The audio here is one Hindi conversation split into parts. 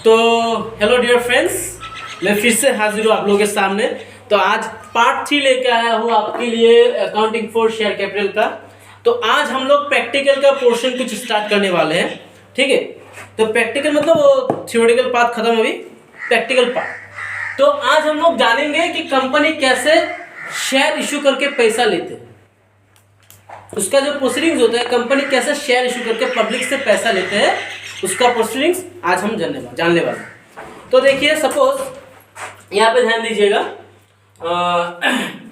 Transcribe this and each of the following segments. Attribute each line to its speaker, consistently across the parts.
Speaker 1: तो हेलो डियर फ्रेंड्स, मैं फिर से हाजिर हूँ आप लोगों के सामने। तो आज पार्ट 3 लेके आया हूँ आपके लिए अकाउंटिंग फॉर शेयर कैपिटल का। तो आज हम लोग प्रैक्टिकल का पोर्शन कुछ स्टार्ट करने वाले हैं, ठीक है। तो प्रैक्टिकल मतलब वो थ्योरेटिकल पार्ट खत्म, अभी प्रैक्टिकल पार्ट। तो आज हम लोग जानेंगे कि कंपनी कैसे शेयर इशू करके पैसा लेते हैं, उसका जो प्रोसीडिंग्स होता है, कंपनी कैसे शेयर इशू करके पब्लिक से पैसा लेते हैं, उसका प्रोसीडिंग्स आज हम जानने वाले हैं। तो देखिए, सपोज यहाँ पे ध्यान दीजिएगा,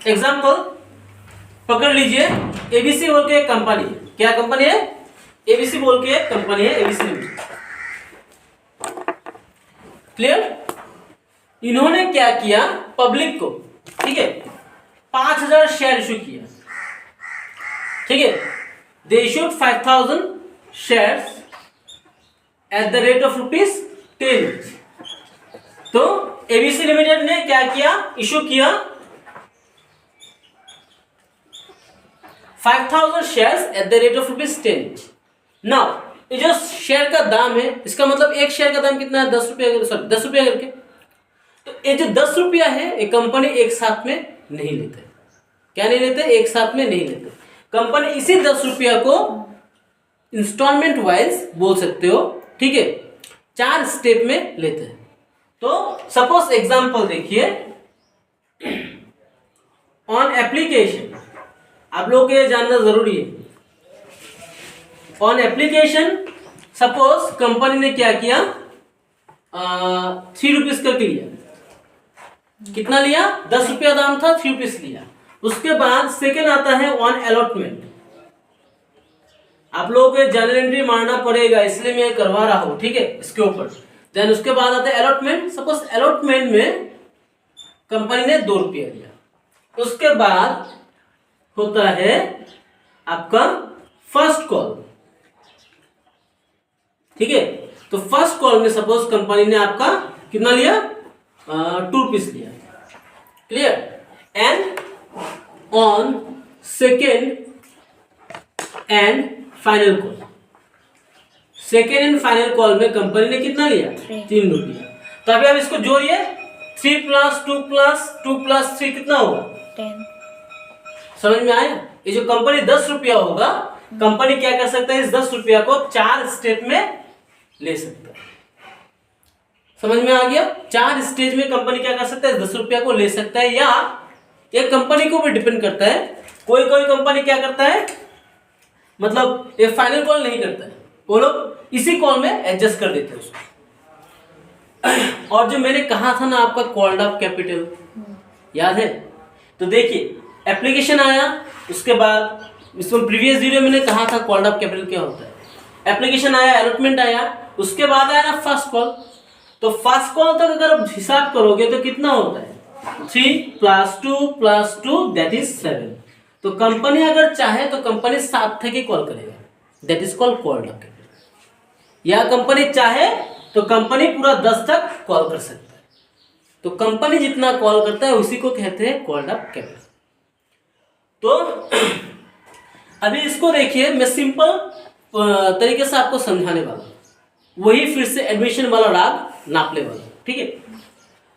Speaker 1: एग्जाम्पल पकड़ लीजिए, एबीसी बोल के एक कंपनी है। क्या कंपनी है? एबीसी बोल के एक कंपनी है, एबीसी लिमिटेड। क्लियर? इन्होंने क्या किया, पब्लिक को, ठीक है, 5000 शेयर इशू किया, ठीक है। They issued 5000 shares at the rate of ₹10। तो एबीसी लिमिटेड ने क्या किया, इशू किया 5000 shares at the rate of ₹10। Now ये जो शेयर का दाम है, इसका मतलब एक शेयर का दाम कितना है, 10 रुपया, सॉरी 10 रुपया करके। तो ये जो 10 रुपया है, ये कंपनी एक साथ में नहीं लेते। क्या नहीं लेते? एक साथ में नहीं लेते। कंपनी इसी 10 रुपया को इंस्टॉलमेंट वाइज बोल सकते हो, ठीक है, 4 स्टेप में लेते हैं। तो सपोज एग्जांपल देखिए, ऑन एप्लीकेशन, आप लोगों को ये जानना जरूरी है। ऑन एप्लीकेशन, सपोज कंपनी ने क्या किया, 3 रुपीज करके लिया। कितना लिया? 10 रुपया दाम था, 3 रुपीज लिया। उसके बाद सेकेंड आता है ऑन अलॉटमेंट। आप लोगों को जर्नल एंट्री मारना पड़ेगा, इसलिए मैं करवा रहा हूं, ठीक है, इसके ऊपर। देन उसके बाद आता है अलॉटमेंट। सपोज अलॉटमेंट में कंपनी ने 2 रुपया लिया। उसके बाद होता है आपका फर्स्ट कॉल, ठीक है। तो फर्स्ट कॉल में सपोज कंपनी ने आपका कितना लिया, 2 रुपीज लिया। Clear? And on second and final call, second and final call में कंपनी ने कितना लिया, 3 रुपया। तो अभी आप इसको जोड़िए, 3 + 2 + 2 + 3 कितना होगा,
Speaker 2: 10।
Speaker 1: समझ में आया? ये जो कंपनी 10 रुपया होगा, कंपनी क्या कर सकता है, इस 10 रुपया को 4 स्टेप में ले सकता है। समझ में आ गया? 4 स्टेज में कंपनी क्या कर सकता है, 10 रुपया को ले सकता है। या ये कंपनी को भी डिपेंड करता है। कोई कोई कंपनी क्या करता है, मतलब ये फाइनल कॉल नहीं करता है, वो लोग इसी कॉल में एडजस्ट कर देते हैं उसको। और जो मैंने कहा था ना आपका कॉल्ड अप कैपिटल, याद है? तो देखिए, एप्लीकेशन आया, उसके बाद इसमें प्रीवियस वीडियो मैंने कहा था कॉल्ड अप कैपिटल क्या होता है। एप्लीकेशन आया, अलॉटमेंट आया, उसके बाद आया ना फर्स्ट कॉल। तो फर्स्ट कॉल तक अगर आप हिसाब करोगे तो कितना होता है, 3 + 2 + 2 दैट इज 7। तो कंपनी अगर चाहे तो कंपनी 7 तक ही कॉल करेगा, that is called called up capital. या कंपनी चाहे तो कंपनी पूरा 10 तक कॉल कर सकता है। तो कंपनी जितना कॉल करता है उसी को कहते हैं कॉल्ड अप कैपिटल। तो अभी इसको देखिए, मैं सिंपल तरीके से आपको समझाने वाला हूं, वही फिर से एडमिशन वाला राग नापने वाला, ठीक है।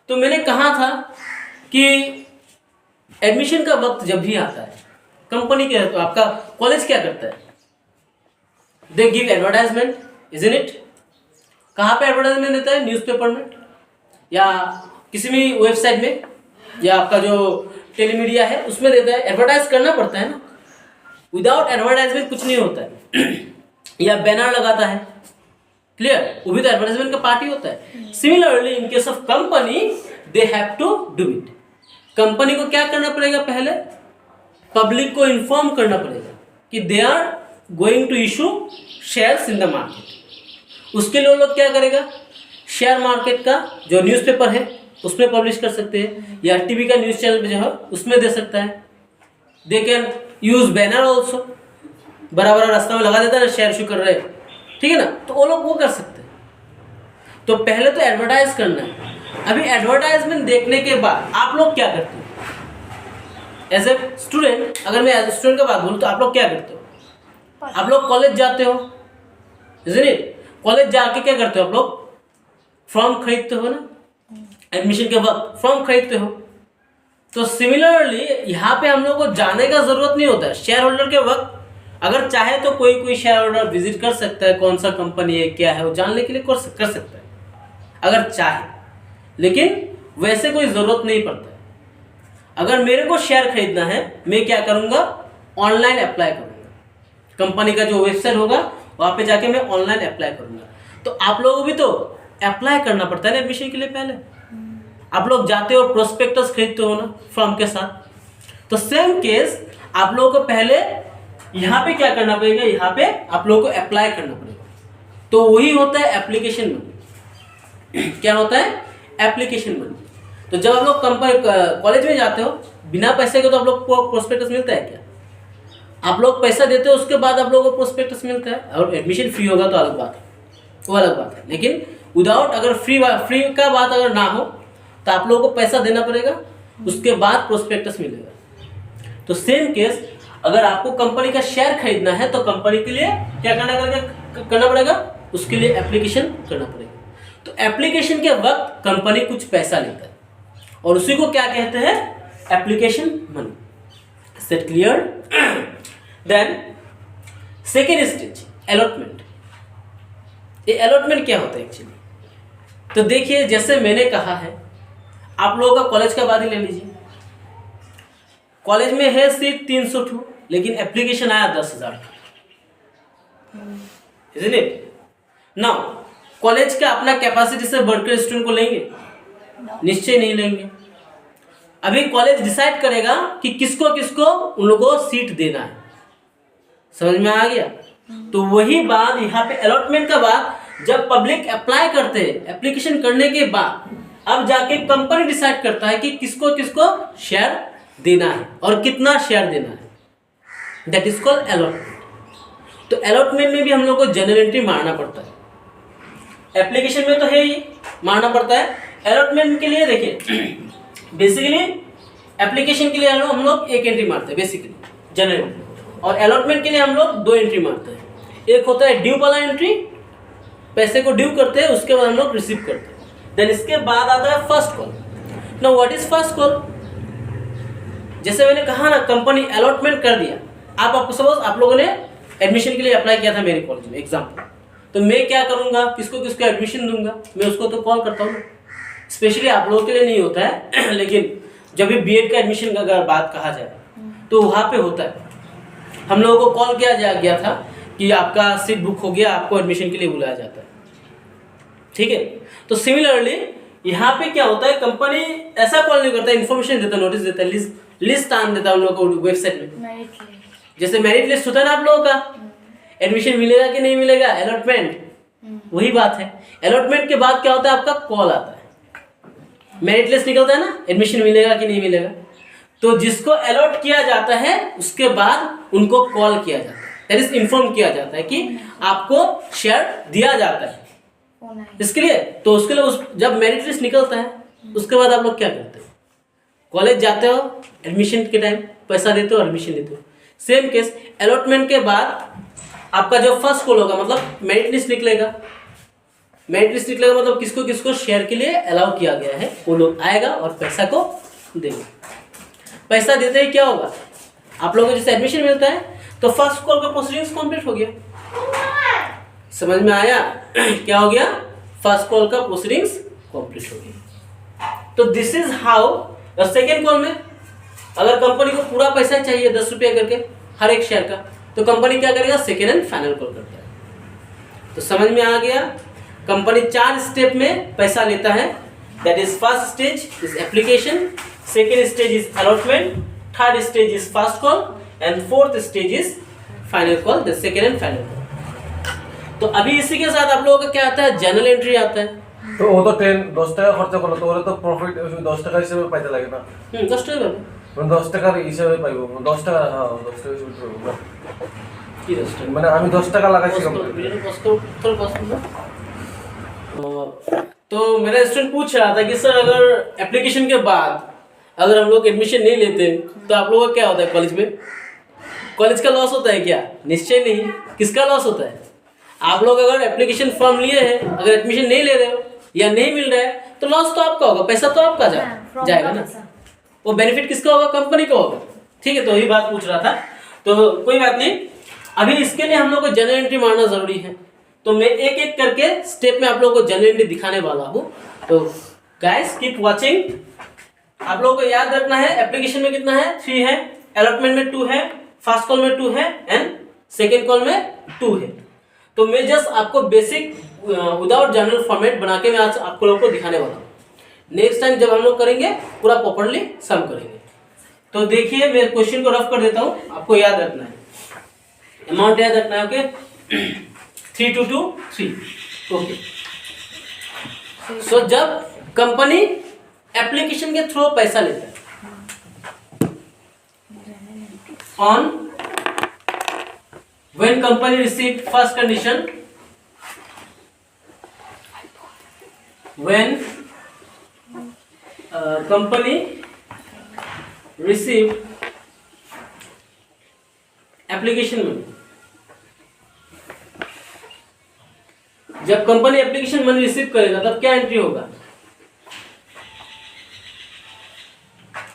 Speaker 1: तो मैंने कहा था कि एडमिशन का वक्त जब भी आता है, कंपनी के तो आपका कॉलेज क्या करता है, they give advertisement, isn't it. कहाँ पे एडवर्टाइजमेंट देता है? न्यूज़पेपर में या किसी भी वेबसाइट में, या आपका जो टेलीमीडिया है उसमें देता है। एडवर्टाइज करना पड़ता है ना, विदाउट एडवर्टाइजमेंट कुछ नहीं होता है। या बैनर लगाता है, क्लियर, वो भी तो एडवर्टाइजमेंट का पार्ट ही होता है। Similarly in case of company, they have to do it. Company को क्या करना पड़ेगा, पहले पब्लिक को इन्फॉर्म करना पड़ेगा कि they are going to issue shares in the market. उसके लिए वो लोग क्या करेगा, शेयर मार्केट का जो न्यूज़पेपर है उसमें पब्लिश कर सकते हैं, या टीवी का न्यूज़ चैनल पे जो है उसमें दे सकता है। They can use banner also, बराबर रास्ता में लगा देता है ना, शेयर इशू कर रहे हैं, ठीक है ना। तो वो लोग वो कर सकते हैं। तो पहले तो एडवर्टाइज करना है। अभी एडवर्टाइजमेंट देखने के बाद आप लोग क्या करते हो, एज ए स्टूडेंट, अगर मैं एज ए स्टूडेंट का बात बोलूँ तो आप लोग क्या करते हो, आप लोग कॉलेज जाते हो, इजंट इट। कॉलेज जाके क्या करते हो आप लोग, फॉर्म खरीदते हो ना, एडमिशन के वक्त फॉर्म खरीदते हो। तो सिमिलरली यहाँ पे हम लोग को जाने का जरूरत नहीं होता है। शेयर होल्डर के वक्त अगर चाहे तो कोई शेयर होल्डर विजिट कर सकता है, कौन सा कंपनी है क्या है वो जानने के लिए कर सकता है अगर चाहे, लेकिन वैसे कोई ज़रूरत नहीं पड़ता है। अगर मेरे को शेयर खरीदना है मैं क्या करूँगा, ऑनलाइन अप्लाई करूँगा। कंपनी का जो वेबसाइट होगा वहाँ पे जाके मैं ऑनलाइन अप्लाई करूँगा। तो आप लोगों को भी तो अप्लाई करना पड़ता है ना एडमिशन के लिए। पहले आप लोग जाते हो प्रोस्पेक्टस खरीदते हो ना फॉर्म के साथ। तो सेम केस आप लोगों को पहले यहाँ पे क्या करना पड़ेगा, यहाँ पे आप लोगों को अप्लाई करना पड़ेगा। तो वही होता है एप्लीकेशन मनी। क्या होता है, एप्लीकेशन मनी। तो जब आप लोग कॉलेज में जाते हो बिना पैसे के तो आप लोग को प्रोस्पेक्टस मिलता है क्या? आप लोग पैसा देते हो उसके बाद आप लोगों को प्रोस्पेक्टस मिलता है। और एडमिशन फ्री होगा तो अलग बात है, वो अलग बात है। लेकिन विदाउट अगर फ्री का बात अगर ना हो तो आप लोगों को पैसा देना पड़ेगा, उसके बाद प्रोस्पेक्टस मिलेगा। तो सेम केस अगर आपको कंपनी का शेयर खरीदना है तो कंपनी के लिए क्या करना पड़ेगा, उसके लिए एप्लीकेशन करना पड़ेगा। तो एप्लीकेशन के वक्त कंपनी कुछ पैसा लेता है और उसी को क्या कहते हैं, application money. Set clear? Then second stage allotment. ये अलॉटमेंट क्या होता है एक्चुअली? तो देखिए जैसे मैंने कहा है, आप लोगों का कॉलेज का बात ही ले लीजिए। कॉलेज में है सीट 300 लेकिन एप्लीकेशन आया 10,000। Isn't it? Now, कॉलेज का अपना कैपेसिटी से बढ़कर स्टूडेंट को लेंगे? निश्चय नहीं लेंगे। अभी कॉलेज डिसाइड करेगा कि किसको किसको उन लोगों को सीट देना है। समझ में आ गया? तो वही बात यहाँ पे अलॉटमेंट का बाद जब पब्लिक अप्लाई करते हैं, एप्लीकेशन करने के बाद अब जाके कंपनी डिसाइड करता है कि किसको किसको शेयर देना है और कितना शेयर देना है। That is called allotment. तो अलॉटमेंट में भी हम लोग को जनरल एंट्री मारना पड़ता है। एप्लीकेशन में तो है ही मारना पड़ता है। अलॉटमेंट के लिए देखिए बेसिकली एप्लीकेशन के लिए हम लोग एक एंट्री मारते हैं बेसिकली जनरल एंट्री, और अलॉटमेंट के लिए हम लोग 2 एंट्री मारते हैं। एक होता है ड्यू वाला एंट्री, पैसे को ड्यू करते हैं उसके बाद हम लोग रिसीव करते हैं। देन इसके बाद आता है first call. Now what is first call? जैसे मैंने कहा ना, कंपनी अलॉटमेंट कर दिया। आपको सपोज आप लोगों ने एडमिशन के लिए अप्लाई किया था मेरे कॉलेज में एग्जाम्पल, तो मैं क्या करूंगा, किसको किसको एडमिशन दूंगा, मैं उसको तो कॉल करता हूँ। स्पेशली आप लोगों के लिए नहीं होता है लेकिन जब भी बीएड का एडमिशन का अगर बात कहा जाए तो वहाँ पे होता है। हम लोगों को कॉल किया गया था कि आपका सीट बुक हो गया, आपको एडमिशन के लिए बुलाया जाता है। ठीक है, तो सिमिलरली यहाँ पे क्या होता है, कंपनी ऐसा कॉल नहीं करता, इन्फॉर्मेशन देता, नोटिस देता, लिस्ट आन देता है उन लोगों को वेबसाइट में। जैसे मेरिट लिस्ट होता है ना आप लोगों का, एडमिशन मिलेगा कि नहीं मिलेगा, अलॉटमेंट, वही बात है। अलॉटमेंट के बाद क्या होता है, आपका कॉल आता है, मेरिट लिस्ट निकलता है ना, एडमिशन मिलेगा कि नहीं मिलेगा। तो जिसको अलॉट किया जाता है उसके बाद उनको कॉल किया जाता है, दैट इज इन्फॉर्म किया जाता है कि आपको शेयर दिया जाता है। इसके लिए तो उसके लिए जब मेरिट लिस्ट निकलता है उसके बाद आप लोग क्या करते हो, कॉलेज जाते हो, एडमिशन के टाइम पैसा देते हो, एडमिशन लेते हो। सेम केस अलॉटमेंट के बाद आपका जो फर्स्ट कॉल होगा, मतलब मेरिट लिस्ट निकलेगा। मेरिट लिस्ट निकलेगा मतलब किसको किसको शेयर के लिए अलाउ किया गया है, वो लोग आएगा और पैसा को देंगे। पैसा देते ही क्या होगा, आप लोगों को जैसे एडमिशन मिलता है तो फर्स्ट कॉल का प्रोसीडिंग्स कंप्लीट हो गया। समझ में आया क्या हो गया, फर्स्ट कॉल का प्रोसीडिंग्स कंप्लीट हो गया। तो this is how the second call में अगर कंपनी को पूरा पैसा चाहिए 10 रुपया करके हर एक शेयर का, तो कंपनी क्या करेगा, सेकेंड एंड फाइनल कॉल करता है। तो समझ में आ गया, कंपनी 4 स्टेप में पैसा लेता है। That is first stage is application, second stage is allotment, third stage is first call and fourth stage is final call, the second and final call. तो अभी इसी के साथ आप लोगों का क्या आता है, जर्नल एंट्री आता है।
Speaker 2: तो वो तो 10 টাকা খরচ করলো, তো ওরা তো প্রফিট 10 টাকা হিসেবে পাইতে লাগে না।
Speaker 1: 10 টাকা পাবে,
Speaker 2: মানে 10 টাকার হিসেবে পাইবো, 10 টাকা, হ্যাঁ 10 টাকা হিসেবে পাইবো
Speaker 1: কি 10 টাকা,
Speaker 2: মানে আমি 10 টাকা লাগাইছি
Speaker 1: तो मेरा स्टूडेंट पूछ रहा था कि सर अगर एप्लीकेशन के बाद अगर हम लोग एडमिशन नहीं लेते तो आप लोगों का क्या होता है कॉलेज में, कॉलेज का लॉस होता है क्या? निश्चय नहीं। किसका लॉस होता है? आप लोग अगर एप्लीकेशन फॉर्म लिए हैं, अगर एडमिशन नहीं ले रहे हो या नहीं मिल रहा है तो लॉस तो आपका होगा, पैसा तो आपका जाएगा ना। वो बेनिफिट किसका होगा? कंपनी का होगा। ठीक है, तो यही बात पूछ रहा था, तो कोई बात नहीं। अभी इसके लिए हम लोग को जनरल एंट्री मारना जरूरी है, तो मैं एक एक करके स्टेप में आप लोगों को जनरल एंट्री दिखाने वाला हूँ। तो गाइस कीप वाचिंग। आप लोगों को याद रखना है एप्लीकेशन में कितना है, 3 है, अलॉटमेंट में 2 है, फर्स्ट कॉल में 2 है एंड सेकेंड कॉल में 2 है। तो मैं जस्ट आपको बेसिक विदाउट जनरल फॉर्मेट बना के मैं आज आप लोगों को दिखाने वाला हूँ। नेक्स्ट टाइम जब हम लोग करेंगे पूरा प्रॉपर्ली सम करेंगे। तो देखिए मैं क्वेश्चन को रफ कर देता हूँ, आपको याद रखना है, अमाउंट याद रखना है। ओके 3223। ओके सो जब कंपनी एप्लीकेशन के थ्रू पैसा लेता है, on when company receive first condition, when company receive application money, जब कंपनी एप्लीकेशन मनी रिसीव करेगा तब क्या एंट्री होगा?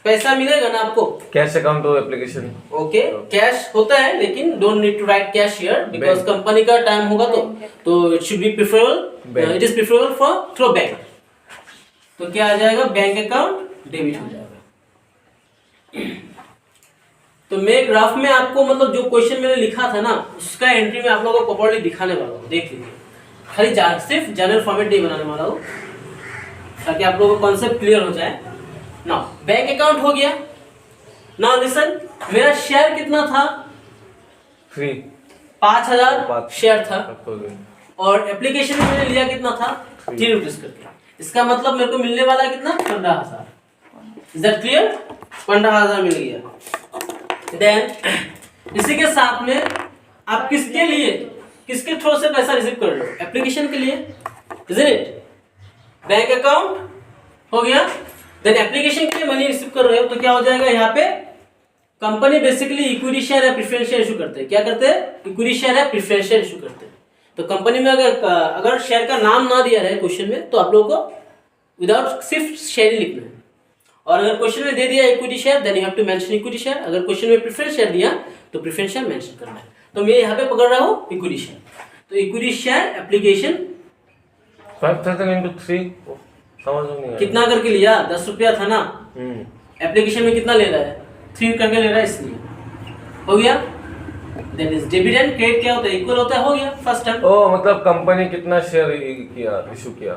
Speaker 1: पैसा मिलेगा ना आपको,
Speaker 2: कैश अकाउंट हो एप्लीकेशन।
Speaker 1: ओके कैश होता है, लेकिन don't need to write cash here because company का टाइम होगा तो it should be preferable, it is preferable for through bank. तो क्या आ जाएगा? बैंक अकाउंट डेबिट हो जाएगा। तो मैं ग्राफ में आपको मतलब जो क्वेश्चन मैंने लिखा था ना उसका एंट्री में आप लोगों को प्रॉपर्ली दिखाने वाला हूँ, देख लीजिए। खाली सिर्फ जनरल फॉर्मेट नहीं बनाने वाला हूँ ताकि आप लोगों को कॉन्सेप्ट क्लियर हो जाए। नाउ बैंक अकाउंट हो गया। नाउ लिसन, मेरा शेयर कितना था? 5000 शेयर था, और एप्लीकेशन में मैंने लिया कितना था? 3 रुपीज करके। इसका मतलब मेरे को मिलने वाला कितना? 15,000। Is that clear? 15,000 मिल गया। देन इसी के साथ में आप किसके लिए, किसके थ्रू से पैसा रिसीव कर रहे हो? एप्लीकेशन के लिए, इजंट इट? बैंक अकाउंट हो गया। देन एप्लीकेशन के लिए मनी रिसीव कर रहे हो तो क्या हो जाएगा? यहाँ पे कंपनी बेसिकली इक्विटी शेयर या प्रेफरेंस शेयर इशू करते हैं। क्या करते हैं? इक्विटी शेयर या प्रेफरेंस शेयर इशू करते हैं। तो कंपनी में अगर शेयर का नाम ना दिया रहे क्वेश्चन में तो आप लोगों को विदाउट सिर्फ शेयर ही लिखना है, और अगर क्वेश्चन में दे दिया equity share then you have to mention equity share. अगर क्वेश्चन में प्रेफरेंस शेयर दिया तो प्रेफरेंस शेयर मेंशन करना है। तो मैं यहाँ पे पकड़ रहा हूँ इक्विटी शेयर। तो इक्विटी शेयर एप्लीकेशन
Speaker 2: 5,000 into 3 समझ में नहीं आया।
Speaker 1: कितना करके लिया? 10 रुपया था ना। एप्लीकेशन में कितना ले रहा है? 3 करके ले रहा है, इसलिए हो गया। देन इज डिविडेंड, क्रेडिट क्या होता है? इक्वल होता है, हो गया फर्स्ट टाइम।
Speaker 2: ओ मतलब कंपनी कितना शेयर किया, इशू किया।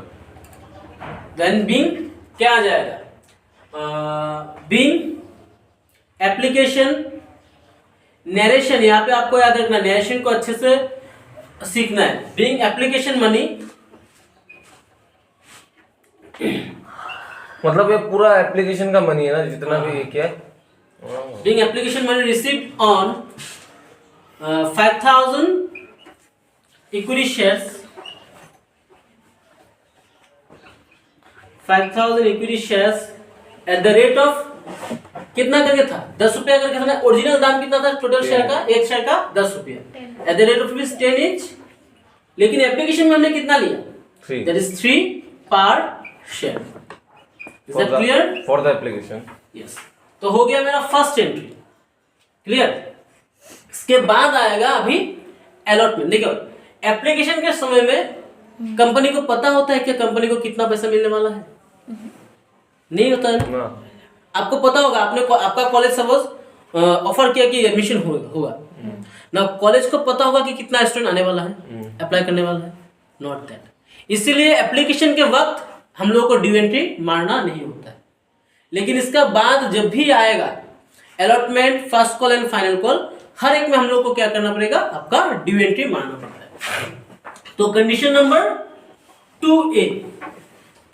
Speaker 1: देन बीइंग क्या आ जाएगा? बीइंग एप्लीकेशन नरेशन, यहाँ पे आपको याद रखना, नरेशन को अच्छे से सीखना है। बीइंग एप्लीकेशन मनी,
Speaker 2: मतलब ये पूरा एप्लीकेशन का मनी है ना, जितना भी ये किया।
Speaker 1: Being application money received on 5,000 equity shares, 5,000 equity shares at the rate of कितना करके था? 10 रुपया करके था ना। ओरिजिनल दाम कितना था टोटल शेयर का? एक शेयर का 10 रुपया eight the rate of 10 inch. लेकिन एप्लीकेशन में हमने कितना लिया?
Speaker 2: 3,
Speaker 1: दैट इज 3 पर share. Is that clear?
Speaker 2: For the application,
Speaker 1: yes. तो हो गया मेरा फर्स्ट एंट्री, क्लियर। इसके बाद आएगा अभी अलॉटमेंट। देखो एप्लीकेशन के समय में कंपनी को पता होता है कि कंपनी को कितना पैसा मिलने वाला है? नहीं होता है ना। आपको पता होगा, आपका कॉलेज सपोज ऑफर किया कि एडमिशन होगा ना, कॉलेज को पता होगा कि कितना स्टूडेंट आने वाला है, अप्लाई करने वाला है, नॉट दैट। इसीलिए एप्लीकेशन के वक्त हम लोग को ड्यू एंट्री मारना नहीं होता है। लेकिन इसका बाद जब भी आएगा allotment, first call and final call, हर एक में हम लोग को क्या करना पड़ेगा? आपका ड्यू एंट्री मारना पड़ता है। तो कंडीशन नंबर 2A,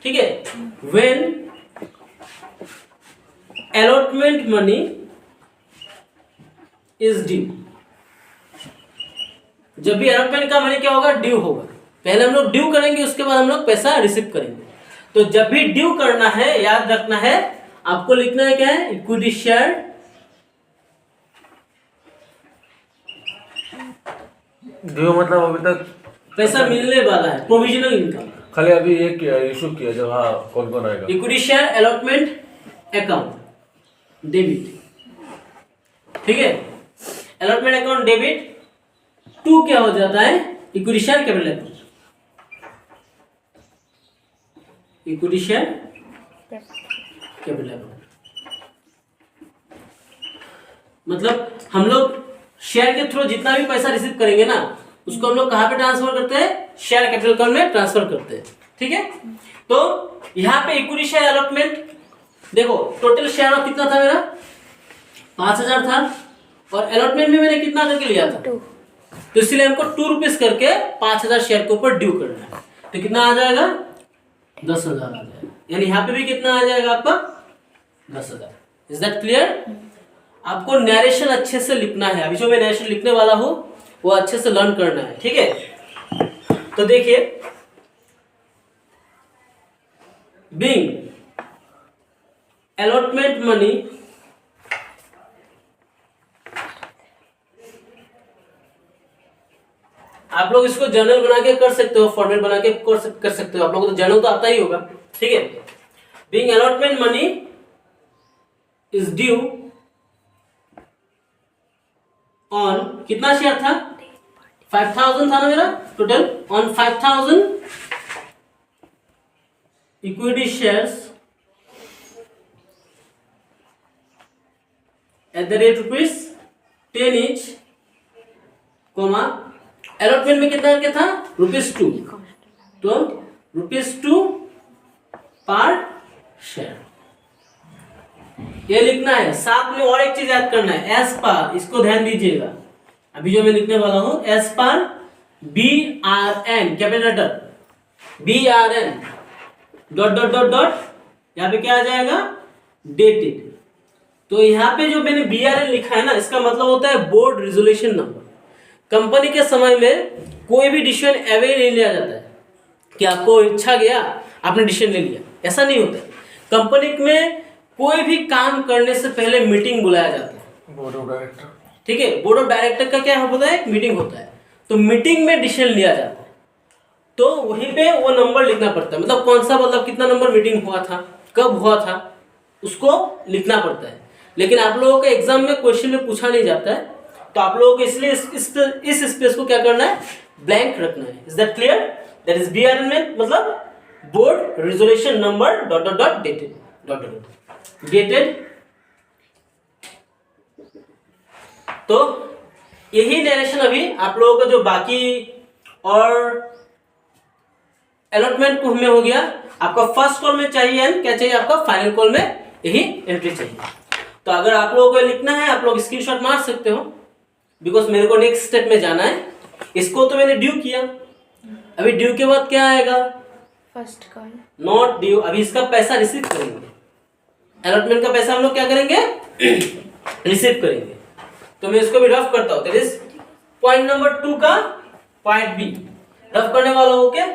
Speaker 1: ठीक है, when allotment money is due. जब भी अलॉटमेंट का मनी क्या होगा? ड्यू होगा। पहले हम लोग ड्यू करेंगे, उसके बाद हम लोग पैसा रिसीव करेंगे। तो जब भी ड्यू करना है, याद रखना है आपको, लिखना है क्या है? इक्विटी शेयर
Speaker 2: ड्यू मतलब अभी तक
Speaker 1: पैसा मिलने वाला है, प्रोविजनल इनकम।
Speaker 2: खाली अभी ये किया इशू किया जब हाँ कौन कौन आएगा
Speaker 1: equity share allotment account debit, ठीक है। अलॉटमेंट अकाउंट डेबिट टू क्या हो जाता है equity share capital account, equity share capital account. मतलब हम लोग शेयर के थ्रू जितना भी पैसा रिसीव करेंगे ना उसको हम लोग कहाँ पे ट्रांसफर करते हैं, शेयर कैपिटल अकाउंट में ट्रांसफर करते हैं, ठीक है। तो यहाँ पे इक्विटी शेयर अलॉटमेंट देखो, टोटल शेयर ऑफ कितना था मेरा 5000 था और अलॉटमेंट में मैंने कितना करके लिया था
Speaker 3: 2।
Speaker 1: तो इसलिए हमको 2 रुपीज करके 5000 शेयर के ऊपर ड्यू करना है। तो कितना आ जाएगा 10,000 आ जाएगा, यानी यहाँ पे भी कितना आ जाएगा आपका 10,000। Is that clear? आपको नरेशन अच्छे से लिखना है, अभी जो मैं नरेशन लिखने वाला हूँ वो अच्छे से लर्न करना है, ठीक है। तो देखिए, बीइंग अलॉटमेंट मनी आप लोग इसको जर्नल बना के कर सकते हो, फॉर्मेट बना के कर सकते हो, आप लोगों को तो जर्नल तो आता ही होगा, ठीक है। Being allotment money is due on कितना शेयर था 5000 था ना मेरा total, on 5000 equity shares at the rate ₹10 each, comma allotment में कितना करके था ₹2, तो ₹2 पर शेयर ये लिखना है। साथ में और एक चीज याद करना है, एस पर, इसको ध्यान दीजिएगा, अभी जो मैं लिखने वाला हूं as per BRN capital letter BRN dot dot dot dot, यहाँ पे क्या आ जाएगा डेटेड। तो यहाँ पे जो मैंने BRN लिखा है ना, इसका मतलब होता है बोर्ड रिजोल्यूशन नंबर। कंपनी के समय में कोई भी डिसीजन एवे नहीं लिया जाता है कि आपको इच्छा गया आपने डिसीजन ले लिया, ऐसा नहीं होता है। कंपनी में कोई भी काम करने से पहले मीटिंग बुलाया जाता है,
Speaker 2: बोर्ड ऑफ डायरेक्टर,
Speaker 1: ठीक है। बोर्ड ऑफ डायरेक्टर का क्या होता है, मीटिंग होता है, तो मीटिंग में डिसीजन लिया जाता है, तो वहीं पे वो नंबर लिखना पड़ता है। मतलब कौन सा, मतलब कितना नंबर मीटिंग हुआ था, कब हुआ था, उसको लिखना पड़ता है। लेकिन आप लोगों के एग्जाम में क्वेश्चन में पूछा नहीं जाता है, तो आप लोगों को इसलिए इस स्पेस को क्या करना है, ब्लैंक रखना है। Is that clear? That is BRN में मतलब board resolution number dot dot dot dated dot dot dated. तो यही नरेशन अभी आप लोगों का जो बाकी और अलॉटमेंट में हो गया। आपका फर्स्ट कॉल में चाहिए एंड क्या चाहिए, आपका फाइनल कॉल में यही एंट्री चाहिए। तो अगर आप लोगों को लिखना है आप लोग स्क्रीनशॉट मार सकते हो, बिकॉज मेरे को नेक्स्ट स्टेप में जाना है। इसको तो मैंने ड्यू किया, अभी ड्यू के बाद क्या आएगा,
Speaker 3: फर्स्ट कॉल
Speaker 1: नॉट ड्यू। अभी इसका पैसा रिसीव करेंगे, अलॉटमेंट का पैसा हम लोग क्या करेंगे रिसीव करेंगे। तो मैं इसको भी रफ करता हूं, दैट इज पॉइंट नंबर 2 का पॉइंट बी रफ करने वाला हूं। ओके,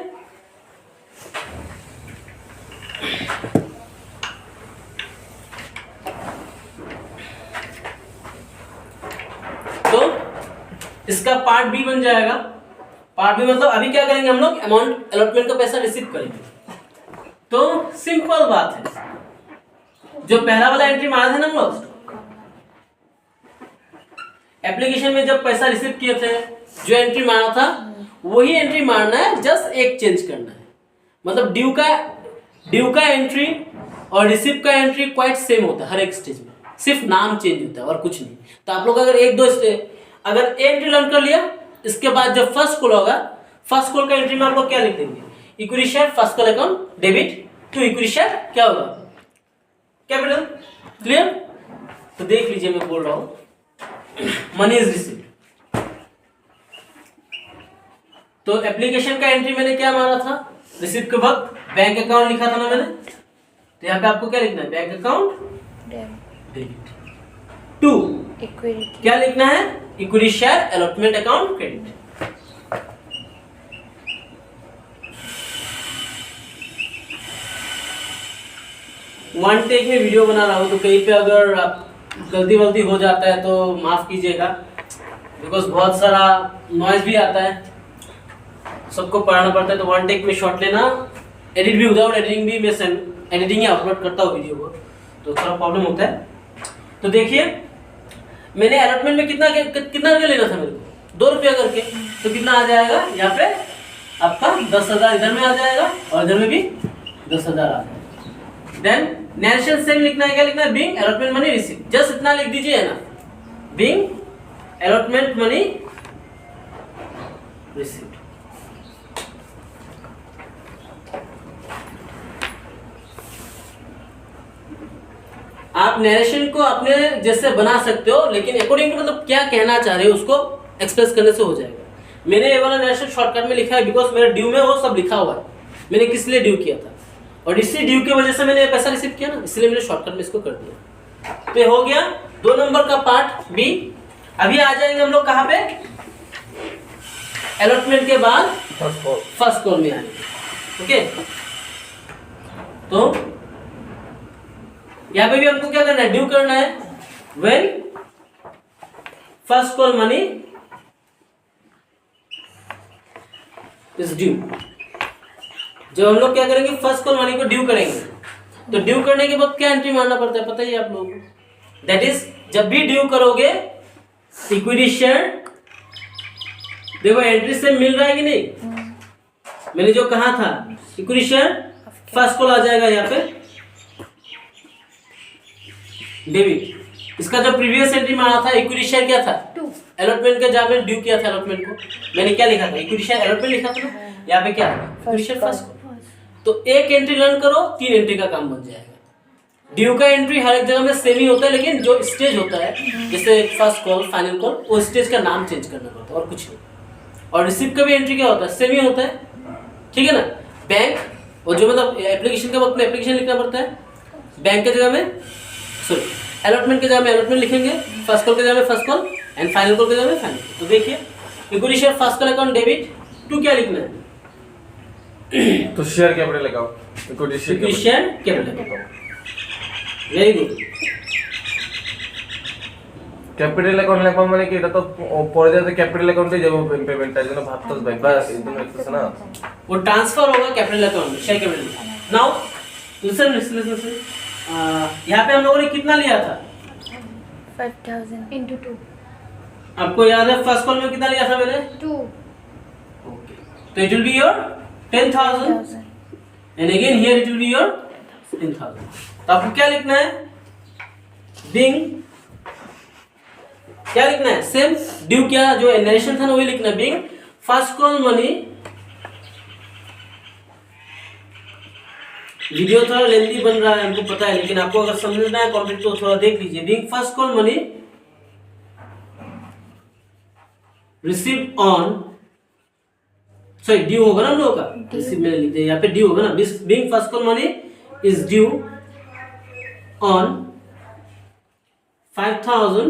Speaker 1: तो इसका पार्ट बी बन जाएगा। पार्ट बी मतलब अभी क्या करेंगे हम लोग, अमाउंट अलॉटमेंट का पैसा रिसीव करेंगे। तो सिंपल बात है, जो पहला वाला एंट्री मारा था ना हम लोग एप्लीकेशन में, जब पैसा रिसीव किए थे जो एंट्री मारा था वही एंट्री मारना है, जस्ट एक चेंज करना है। मतलब ड्यू का एंट्री और रिसीव का एंट्री क्वाइट सेम होता है हर एक स्टेज में, सिर्फ नाम चेंज होता है और कुछ नहीं। तो आप लोग अगर अगर एक एंट्री लर्न कर लिया, इसके बाद जब फर्स्ट कॉल होगा, फर्स्ट कॉल का एंट्री में आप लोग क्या लिख देंगे, equity share first call account debit to equity share क्या होगा कैपिटल। क्लियर? तो देख लीजिए मैं बोल रहा हूं मनी इज रिसीव्ड। तो एप्लीकेशन का एंट्री मैंने क्या मारा था, रिसीव के वक्त बैंक अकाउंट लिखा था ना मैंने, तो यहाँ पे आपको क्या लिखना है, bank account debit to
Speaker 3: equity
Speaker 1: क्या लिखना है, equity share allotment account credit. One take में वीडियो बना रहा हूँ, तो कहीं पे अगर गलती वलती हो जाता है तो माफ कीजिएगा, बिकॉज बहुत सारा नॉइज भी आता है, सबको पढ़ना पड़ता है। तो वन टेक में शॉट लेना एडिट भी विदाउट एडिटिंग भी मैं एडिटिंग ही अपलोड करता हूँ वीडियो को, तो थोड़ा प्रॉब्लम होता है। तो देखिए मैंने अलॉटमेंट में कितना करके लेना था मेरे को, 2 रुपया करके, तो कितना आ जाएगा यहाँ पे आपका 10,000 इधर में आ जाएगा और इधर में भी 10,000 आ जाएगा। देन नैरेशन सेम लिखना है, क्या लिखना है, being allotment money receive, just इतना लिख दीजिए ना, बीइंग अलॉटमेंट मनी रिसीव। आप नरेशन को अपने जैसे बना सकते हो, लेकिन अकॉर्डिंग टू मतलब क्या कहना चाह रहे हो उसको एक्सप्रेस करने से हो जाएगा। मैंने ये वाला नरेशन शॉर्टकट में लिखा है बिकॉज मेरे ड्यू में वो सब लिखा हुआ है, मैंने किस लिए ड्यू किया था और इसी ड्यू की वजह से मैंने पैसा रिसीव किया ना, इसलिए मैंने शॉर्टकट में इसको कर दिया। तो ये हो गया 2 नंबर का पार्ट बी। अभी आ जाएंगे हम लोग कहाँ पे, अलॉटमेंट के बाद फर्स्ट कॉल में आएंगे। ओके, तो यहाँ पे भी हमको क्या करना है, ड्यू करना है। When first call money is due, जब हम लोग क्या करेंगे, फर्स्ट कॉल मनी को ड्यू करेंगे, तो ड्यू करने के बाद क्या एंट्री मारना पड़ता है पता ही है आप लोगों को। दैट इज जब भी ड्यू करोगे इक्विटी शेयर, देखो एंट्री से मिल रहा है कि नहीं, मैंने जो कहा था इक्विटी शेयर फर्स्ट कॉल आ जाएगा यहाँ पे डेबिट। इसका जो प्रीवियस एंट्री मारा था इक्विटी शेयर क्या था, अलॉटमेंट का, जब मैंने ड्यू किया था अलॉटमेंट को, मैंने क्या लिखा था, इक्विटी शेयर अलॉटमेंट लिखा था ना, यहाँ पे क्या इक्विटी शेयर फर्स्ट कॉल। तो एक एंट्री लर्न करो, 3 एंट्री का काम बन जाएगा। ड्यू का एंट्री हर एक जगह में सेम ही होता है, लेकिन जो स्टेज होता है जैसे फर्स्ट कॉल फाइनल कॉल, वो स्टेज का नाम चेंज करना पड़ता है और कुछ नहीं। और रिसीव का भी एंट्री क्या होता है, सेम ही होता है, ठीक है ना। बैंक और जो मतलब एप्लीकेशन के वक्त में एप्लीकेशन लिखना पड़ता है, बैंक के जगह में सॉरी अलॉटमेंट के जगह में अलॉटमेंट लिखेंगे, फर्स्ट कॉल के जगह में first call and final call के जगह में फाइनल। तो देखिए equity share first call account debit to क्या लिखना है,
Speaker 2: तो share capital account, equity
Speaker 1: share capital. Very good.
Speaker 2: Capital account লেখা মানে কি, এটা তো পরে যাতে ক্যাপিটাল অ্যাকাউন্টে যাব পেমেন্টটা, এর জন্য ভাবতেছ ভাই বাস একদম লিখতেছ না,
Speaker 1: वो ट्रांसफर होगा कैपिटल अकाउंट में, share capital. Now listen listen, यहाँ पे हम लोगों ने कितना लिया था,
Speaker 3: 5,000 into 2.
Speaker 1: आपको याद है फर्स्ट कॉल में कितना लिया था मैंने,
Speaker 3: 2.
Speaker 1: ओके, तो it will be your 10,000 and again here it will be your 10,000। तो आपको क्या लिखना है, बीइंग क्या लिखना है, सेम ड्यू क्या जो नरेशन था ना वही लिखना है, being first call money. Video थोड़ा लेंथी बन रहा है हमको पता है, लेकिन आपको अगर समझना है कॉन्सेप्ट तो थोड़ा देख लीजिए। Being first call money receive on, sorry due होगा ना हम लोगों का, रिसीव मैंने लिख दिया, यहाँ पे ड्यू होगा ना। Being first call money is due on 5,000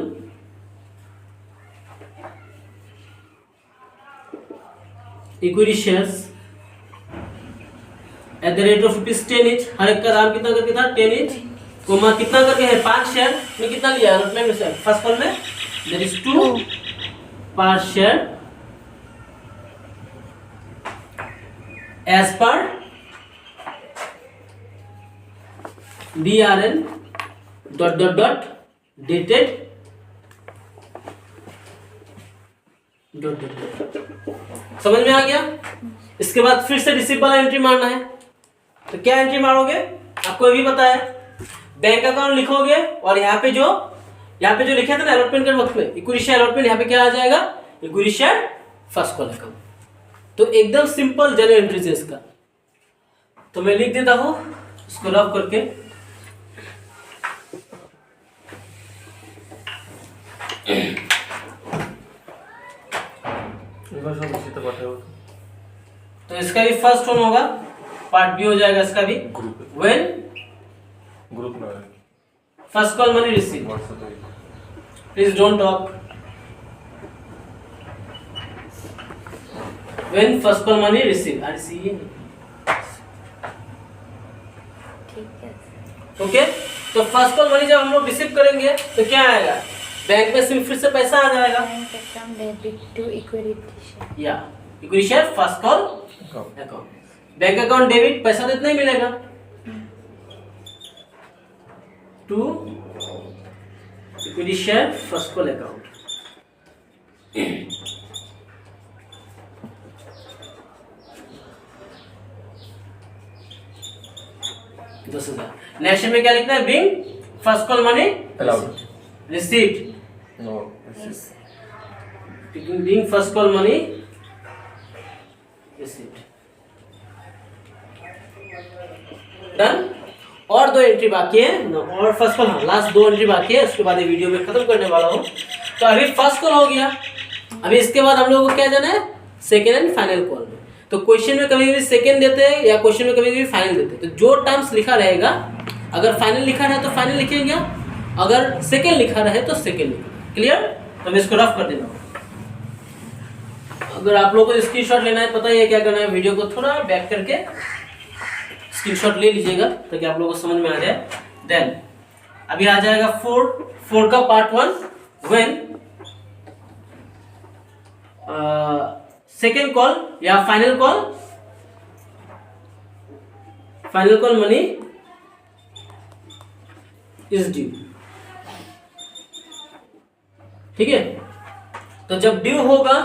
Speaker 1: equity shares at the rate of ₹10 each। हर एक का दाम कितना करके था, 10 each, कोमा कितना करके है, 5 शेयर में कितना लिया अलॉटमेंट में से फर्स्ट कॉल में, that is 2 per share as per BRN dot dot dot dated dot dot. समझ में आ गया। इसके बाद फिर से रिसीव वाला एंट्री मारना है, तो क्या एंट्री मारोगे आपको ये भी पता है, बैंक अकाउंट लिखोगे और यहाँ पे जो लिखा था ना अलॉटमेंट के वक्त में इक्विटी शेयर अलॉटमेंट, यहाँ पे क्या आ जाएगा, equity share first call account. तो एकदम सिंपल जनरल एंट्री है इसका। तो मैं लिख देता हूँ इसको रफ करके, तो इसका भी फर्स्ट वन होगा, पार्ट बी हो जाएगा इसका भी। व्हेन
Speaker 2: ग्रुप में
Speaker 1: first call money receive, please don't talk. When first call money receive, okay. तो फर्स्ट कॉल मनी जब हम लोग रिसीव करेंगे तो क्या आएगा, बैंक में सिर्फ फिर से पैसा आ जाएगा,
Speaker 3: Bank account debit to equity share.
Speaker 1: या equity share first call account. Bank account debit, पैसा तो इतना ही मिलेगा, to equity share first call account. 10,000। Next में क्या लिखना है? Being first call money
Speaker 2: allowed,
Speaker 1: received.
Speaker 2: No
Speaker 1: being first call money received. Done. और 2 एंट्री बाकी है, और फर्स्ट कॉल, हाँ लास्ट 2 एंट्री बाकी है, उसके बाद ये वीडियो में खत्म करने वाला हूँ। तो अभी फर्स्ट कॉल हो गया, अभी इसके बाद हम लोगों को क्या जाना है? सेकेंड एंड फाइनल कॉल में। तो क्वेश्चन में कभी कभी सेकेंड देते हैं या क्वेश्चन में कभी कभी फाइनल देते हैं, तो जो टर्म्स लिखा रहेगा, अगर फाइनल लिखा रहे तो फाइनल लिखेंगे, अगर सेकेंड लिखा रहे तो सेकेंड लिखेंगे। क्लियर? तो मैं इसको रफ कर देता हूँ। अगर आप लोगों को स्क्रीनशॉट लेना है, पता ही है क्या करना है, वीडियो को थोड़ा बैक करके स्क्रीनशॉट ले लीजिएगा ताकि आप लोगों को समझ में आ जाए। देन अभी आ जाएगा 4 का पार्ट 1, व्हेन सेकेंड कॉल या final call money is due. ठीक है, तो जब ड्यू होगा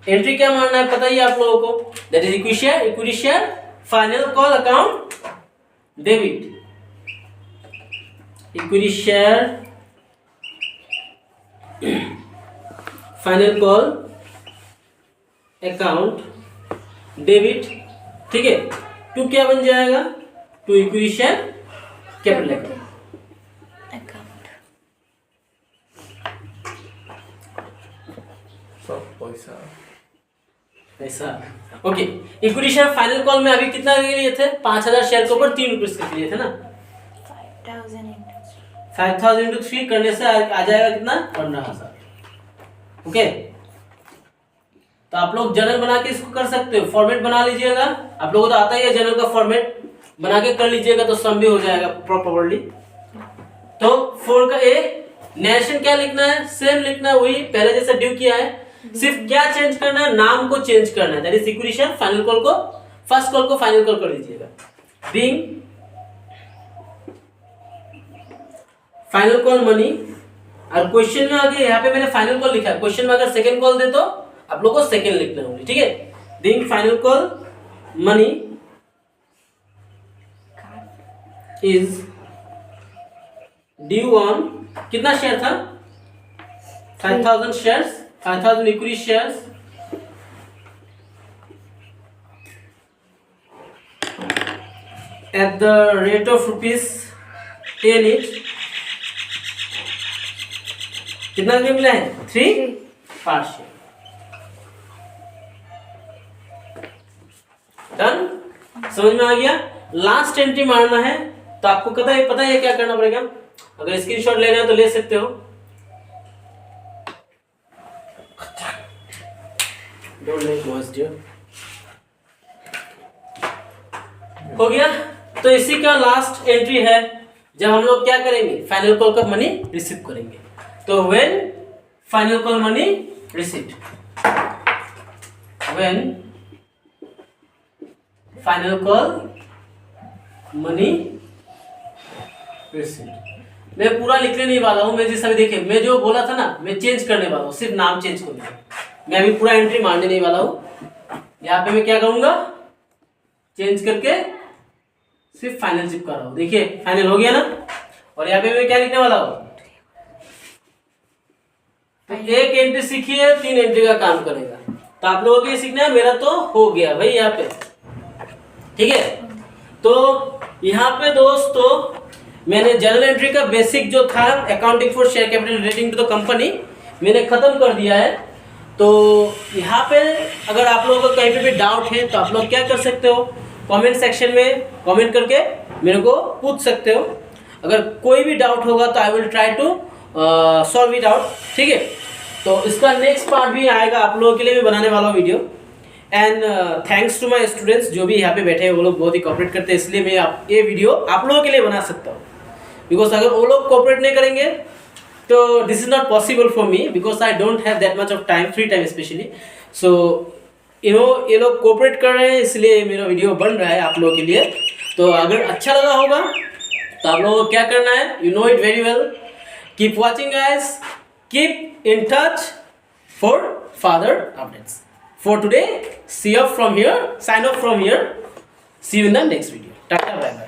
Speaker 1: एंट्री क्या मानना है पता ही है आप लोगों को, that is equity share final call account debit. Equity share final call account debit. ठीक है, टू क्या बन जाएगा? To equity share capital account.
Speaker 2: पैसा
Speaker 1: ऐसा। Okay, equity share final call में अभी कितना के लिए थे? 5,000 शेयर के ऊपर 3 रुपीज के लिए थे ना। 5,000 इंटू 3 करने से आ जाएगा कितना? 15,000। ओके, तो आप लोग जनरल बना के इसको कर सकते हो, फॉर्मेट बना लीजिएगा। आप लोगों को तो आता ही है जनरल का फॉर्मेट, बना के कर लीजिएगा तो सम भी हो जाएगा प्रॉपर्ली। तो 4 का ए, नेशन क्या लिखना है? सेम लिखना है, वही पहले जैसे ड्यू किया है, सिर्फ क्या चेंज करना है? नाम को चेंज करना है, that is equity share final call को फर्स्ट कॉल को फाइनल कॉल कर दीजिएगा। बीइंग फाइनल कॉल मनी, और क्वेश्चन में आगे यहाँ पे मैंने फाइनल कॉल लिखा है, क्वेश्चन में अगर सेकंड कॉल दे तो आप लोगों को सेकंड लिखना होगा। ठीक है, being final call money is due on, कितना शेयर था? 5,000 shares, 5,000 equity shares at the rate of ₹10 each। कितना में मिला है? 3 पार शेयर। डन, समझ में आ गया? लास्ट एंट्री मारना है तो आपको पता है क्या करना पड़ेगा। अगर स्क्रीनशॉट लेना है तो ले सकते हो, डोंट मेक नॉइज डियर। हो गया, तो इसी का लास्ट एंट्री है जब हम लोग क्या करेंगे? फाइनल कॉल का मनी रिसीव करेंगे। तो when final call money received, when final call money received. मैं पूरा लिखने नहीं वाला हूं, मैं जैसा भी देखिए, मैं जो बोला था ना, मैं चेंज करने वाला हूं, सिर्फ नाम चेंज करना है। मैं अभी पूरा एंट्री मारने नहीं वाला हूं, यहाँ पे मैं क्या करूंगा? चेंज करके सिर्फ फाइनल चिपका रहा हूं। देखिए फाइनल हो गया ना, और यहाँ पे मैं क्या लिखने वाला हूं? तो एक एंट्री सीखी है, 3 एंट्री का काम करेगा। तो आप लोगों को ये सीखना है, मेरा तो हो गया भाई यहाँ पे। ठीक है, तो यहाँ पे दोस्तों मैंने जर्नल एंट्री का बेसिक जो था, accounting for share capital relating to the company, मैंने खत्म कर दिया है। तो यहाँ पे अगर आप लोगों को कहीं पे भी डाउट है तो आप लोग क्या कर सकते हो? कमेंट सेक्शन में कमेंट करके मेरे को पूछ सकते हो। अगर कोई भी डाउट होगा तो I will try to solve it out. ठीक है, तो इसका नेक्स्ट पार्ट भी आएगा, आप लोगों के लिए भी बनाने वाला हूँ video. And thanks to my students जो भी यहाँ पे बैठे हैं, वो लोग बहुत ही कोऑपरेट करते हैं, इसलिए मैं ये वीडियो आप लोगों के लिए बना सकता हूँ। बिकॉज अगर वो लोग कोऑपरेट नहीं करेंगे तो this is not possible for me, because I don't have that much of time, free time specially. So ये लोग कोऑपरेट कर रहे हैं, इसलिए मेरा वीडियो बन रहा है आप लोगों के लिए। तो अगर अच्छा लगा होगा तो आप लोगों को क्या करना है, you know it very well. Keep watching guys, keep in touch for further updates. For today see off from here, sign off from here, see you in the next video. Tata bye bye.